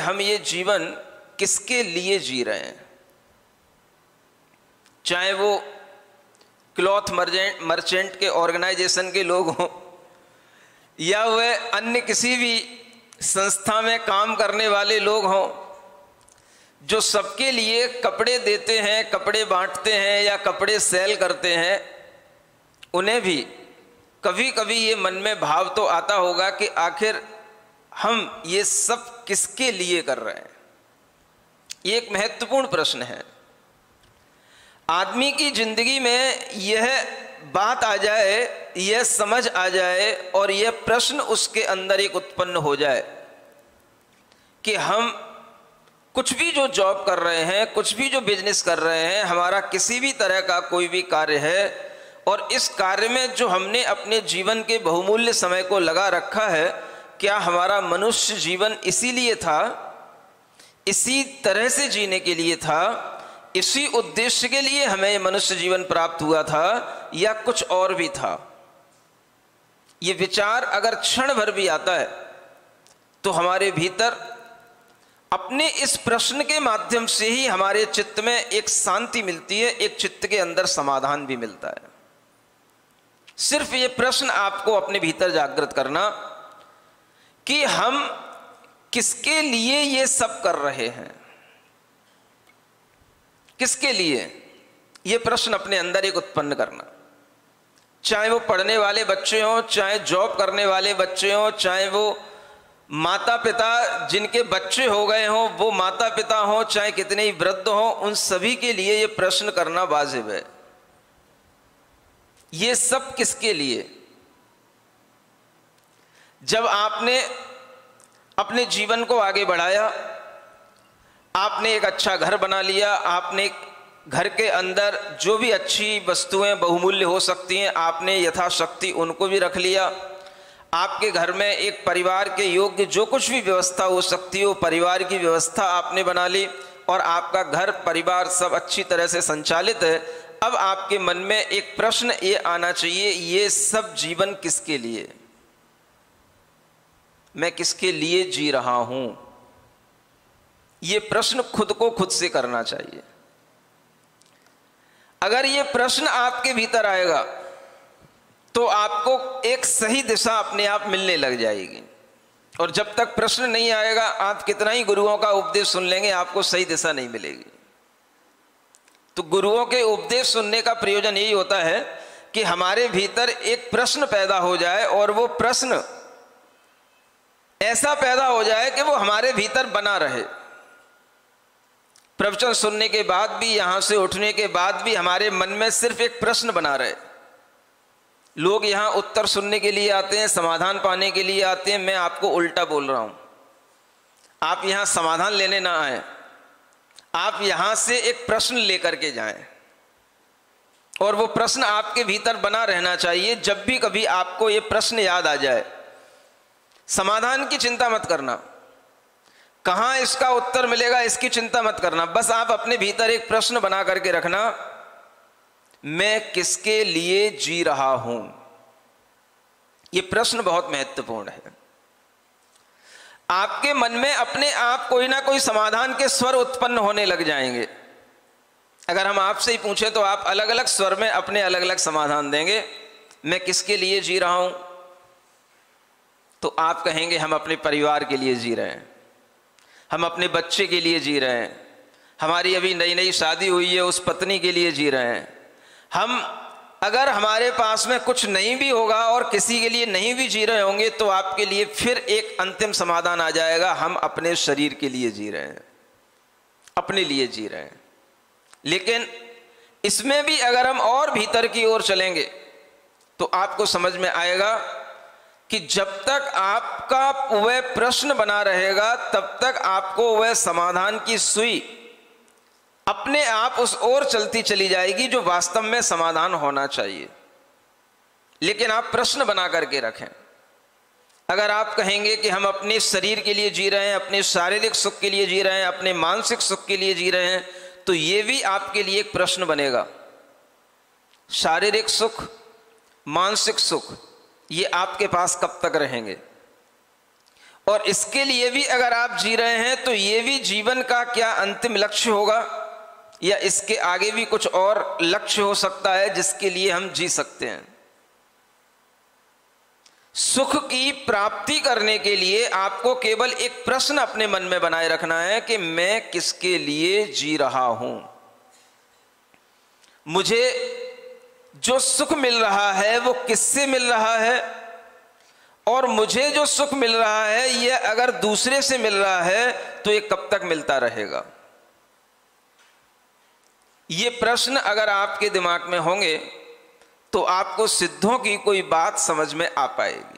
हम ये जीवन किसके लिए जी रहे हैं, चाहे वो क्लॉथ मर्चेंट के ऑर्गेनाइजेशन के लोग हों या वह अन्य किसी भी संस्था में काम करने वाले लोग हों, जो सबके लिए कपड़े देते हैं, कपड़े बांटते हैं या कपड़े सेल करते हैं, उन्हें भी कभी कभी ये मन में भाव तो आता होगा कि आखिर हम ये सब किसके लिए कर रहे हैं। ये एक महत्वपूर्ण प्रश्न है। आदमी की जिंदगी में यह बात आ जाए, यह समझ आ जाए और यह प्रश्न उसके अंदर एक उत्पन्न हो जाए कि हम कुछ भी जो जॉब कर रहे हैं, कुछ भी जो बिजनेस कर रहे हैं, हमारा किसी भी तरह का कोई भी कार्य है और इस कार्य में जो हमने अपने जीवन के बहुमूल्य समय को लगा रखा है, क्या हमारा मनुष्य जीवन इसीलिए था, इसी तरह से जीने के लिए था, इसी उद्देश्य के लिए हमें मनुष्य जीवन प्राप्त हुआ था या कुछ और भी था। ये विचार अगर क्षण भर भी आता है तो हमारे भीतर अपने इस प्रश्न के माध्यम से ही हमारे चित्त में एक शांति मिलती है, एक चित्त के अंदर समाधान भी मिलता है। सिर्फ ये प्रश्न आपको अपने भीतर जागृत करना कि हम किसके लिए ये सब कर रहे हैं, किसके लिए, ये प्रश्न अपने अंदर एक उत्पन्न करना। चाहे वो पढ़ने वाले बच्चे हों, चाहे जॉब करने वाले बच्चे हों, चाहे वो माता पिता जिनके बच्चे हो गए हों वो माता पिता हों, चाहे कितने ही वृद्ध हों, उन सभी के लिए ये प्रश्न करना वाजिब है। ये सब किसके लिए? जब आपने अपने जीवन को आगे बढ़ाया, आपने एक अच्छा घर बना लिया, आपने घर के अंदर जो भी अच्छी वस्तुएं बहुमूल्य हो सकती हैं आपने यथाशक्ति उनको भी रख लिया, आपके घर में एक परिवार के योग्य जो कुछ भी व्यवस्था हो सकती है वो परिवार की व्यवस्था आपने बना ली और आपका घर परिवार सब अच्छी तरह से संचालित है। अब आपके मन में एक प्रश्न ये आना चाहिए, ये सब जीवन किसके लिए, मैं किसके लिए जी रहा हूं? ये प्रश्न खुद को खुद से करना चाहिए। अगर ये प्रश्न आपके भीतर आएगा तो आपको एक सही दिशा अपने आप मिलने लग जाएगी, और जब तक प्रश्न नहीं आएगा आप कितना ही गुरुओं का उपदेश सुन लेंगे आपको सही दिशा नहीं मिलेगी। तो गुरुओं के उपदेश सुनने का प्रयोजन यही होता है कि हमारे भीतर एक प्रश्न पैदा हो जाए और वो प्रश्न ऐसा पैदा हो जाए कि वो हमारे भीतर बना रहे। प्रवचन सुनने के बाद भी, यहां से उठने के बाद भी हमारे मन में सिर्फ एक प्रश्न बना रहे। लोग यहां उत्तर सुनने के लिए आते हैं, समाधान पाने के लिए आते हैं। मैं आपको उल्टा बोल रहा हूं, आप यहां समाधान लेने ना आए, आप यहां से एक प्रश्न लेकर के जाएं और वो प्रश्न आपके भीतर बना रहना चाहिए। जब भी कभी आपको ये प्रश्न याद आ जाए, समाधान की चिंता मत करना, कहां इसका उत्तर मिलेगा इसकी चिंता मत करना, बस आप अपने भीतर एक प्रश्न बना करके रखना, मैं किसके लिए जी रहा हूं। यह प्रश्न बहुत महत्वपूर्ण है। आपके मन में अपने आप कोई ना कोई समाधान के स्वर उत्पन्न होने लग जाएंगे। अगर हम आपसे ही पूछें तो आप अलग अलग स्वर में अपने अलग अलग समाधान देंगे। मैं किसके लिए जी रहा हूं, तो आप कहेंगे हम अपने परिवार के लिए जी रहे हैं, हम अपने बच्चे के लिए जी रहे हैं, हमारी अभी नई नई शादी हुई है उस पत्नी के लिए जी रहे हैं। हम अगर हमारे पास में कुछ नहीं भी होगा और किसी के लिए नहीं भी जी रहे होंगे तो आपके लिए फिर एक अंतिम समाधान आ जाएगा, हम अपने शरीर के लिए जी रहे हैं, अपने लिए जी रहे हैं। लेकिन इसमें भी अगर हम और भीतर की ओर चलेंगे तो आपको समझ में आएगा कि जब तक आपका वह प्रश्न बना रहेगा तब तक आपको वह समाधान की सुई अपने आप उस ओर चलती चली जाएगी जो वास्तव में समाधान होना चाहिए। लेकिन आप प्रश्न बना करके रखें। अगर आप कहेंगे कि हम अपने शरीर के लिए जी रहे हैं, अपने शारीरिक सुख के लिए जी रहे हैं, अपने मानसिक सुख के लिए जी रहे हैं, तो ये भी आपके लिए एक प्रश्न बनेगा। शारीरिक सुख, मानसिक सुख, ये आपके पास कब तक रहेंगे? और इसके लिए भी अगर आप जी रहे हैं तो ये भी जीवन का क्या अंतिम लक्ष्य होगा, या इसके आगे भी कुछ और लक्ष्य हो सकता है जिसके लिए हम जी सकते हैं। सुख की प्राप्ति करने के लिए आपको केवल एक प्रश्न अपने मन में बनाए रखना है कि मैं किसके लिए जी रहा हूं। मुझे जो सुख मिल रहा है वो किससे मिल रहा है, और मुझे जो सुख मिल रहा है यह अगर दूसरे से मिल रहा है तो ये कब तक मिलता रहेगा। ये प्रश्न अगर आपके दिमाग में होंगे तो आपको सिद्धों की कोई बात समझ में आ पाएगी।